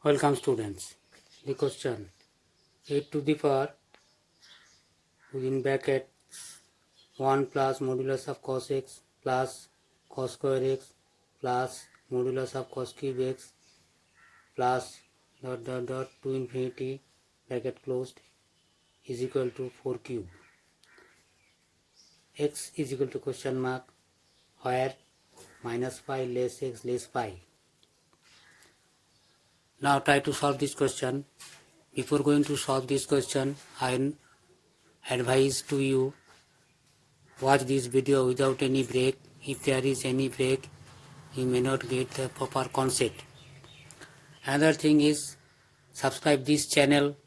Welcome students. The question 8 to the power within brackets 1 plus modulus of cos x plus cos square x plus modulus of cos cube x plus to infinity bracket closed is equal to 4 cube. X is equal to question mark where minus pi less x less pi. Now try to solve this question. Before going to solve this question, I advise to you watch this video without any break. If there is any break, you may not get the proper concept. Another thing is subscribe this channel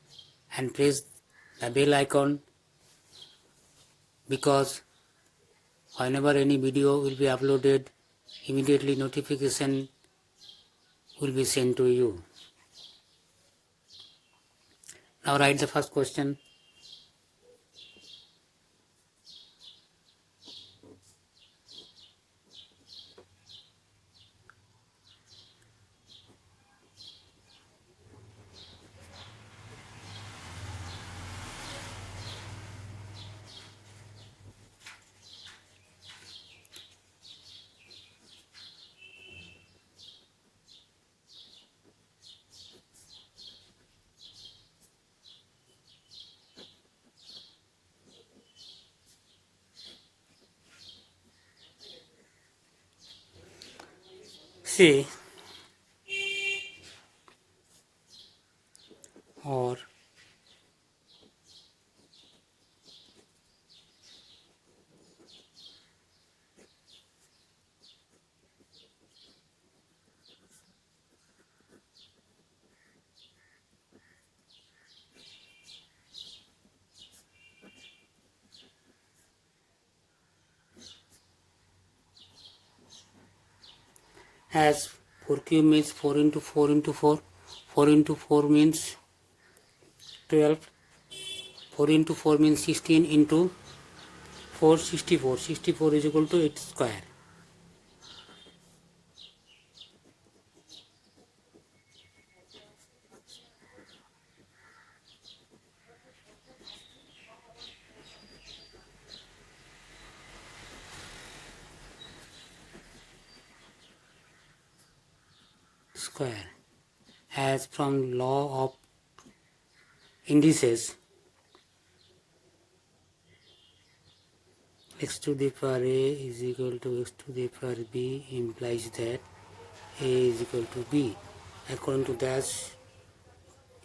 and press the bell icon, because whenever any video will be uploaded, immediately notification will be sent to you. Now write the first question. See, or as 4 cube means 4 into 4 into 4, 4 into 4 means 12, 4 into 4 means 16 into 4, 64, 64 is equal to 8 square. Square. As from law of indices, x to the power a is equal to x to the power b implies that a is equal to b. According to that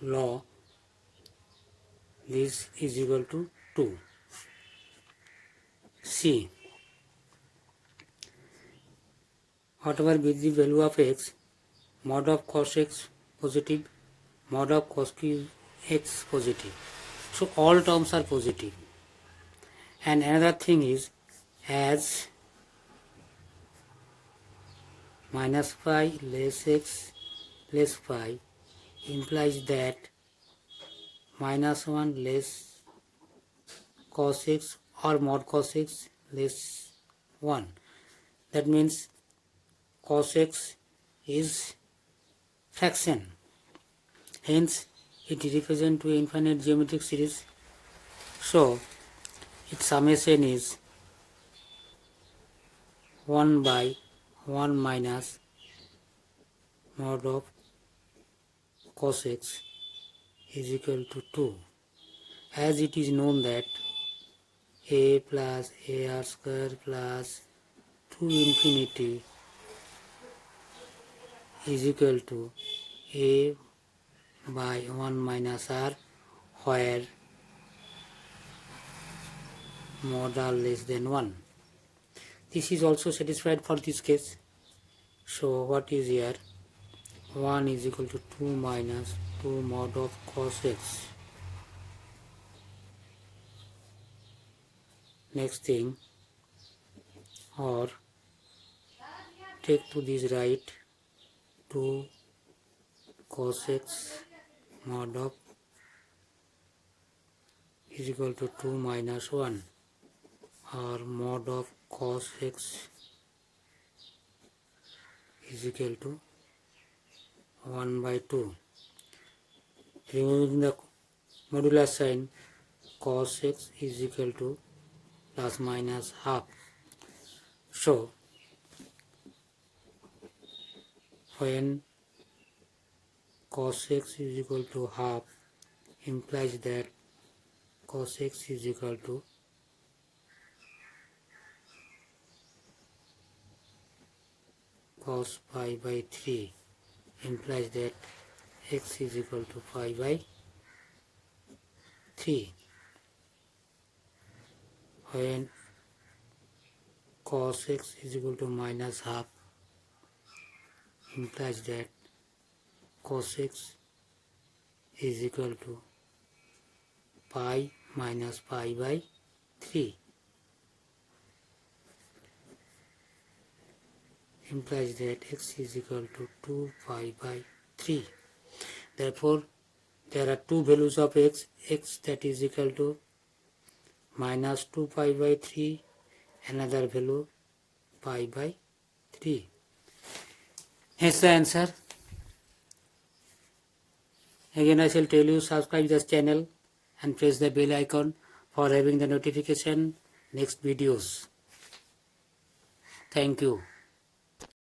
law, this is equal to 2. C. Whatever be the value of x, mod of cos x positive, mod of cos cube x positive. So all terms are positive. And another thing is, as minus pi less x less pi implies that minus 1 less cos x or mod cos x less 1. That means cos x is fraction. Hence, it represents to infinite geometric series. So, its summation is 1 by 1 minus mod of cos x is equal to 2. As it is known that a plus ar square plus 2 infinity is equal to a by 1 minus r, where mod r less than 1. This is also satisfied for this case. So what is here? 1 is equal to 2 minus 2 mod of cos x. Next thing, or take to this right 2 cos x mod of is equal to 2 minus 1, or mod of cos x is equal to 1 by 2. Removing the modular sign, cos x is equal to plus minus half. So, when cos x is equal to half implies that cos x is equal to cos pi by 3 implies that x is equal to pi by 3. When cos x is equal to minus half implies that cos x is equal to pi minus pi by 3 implies that x is equal to 2 pi by 3. Therefore, there are two values of x that is equal to minus 2 pi by 3, another value pi by 3. Hence the answer. Again I shall tell you, subscribe this channel and press the bell icon for having the notification next videos. Thank you.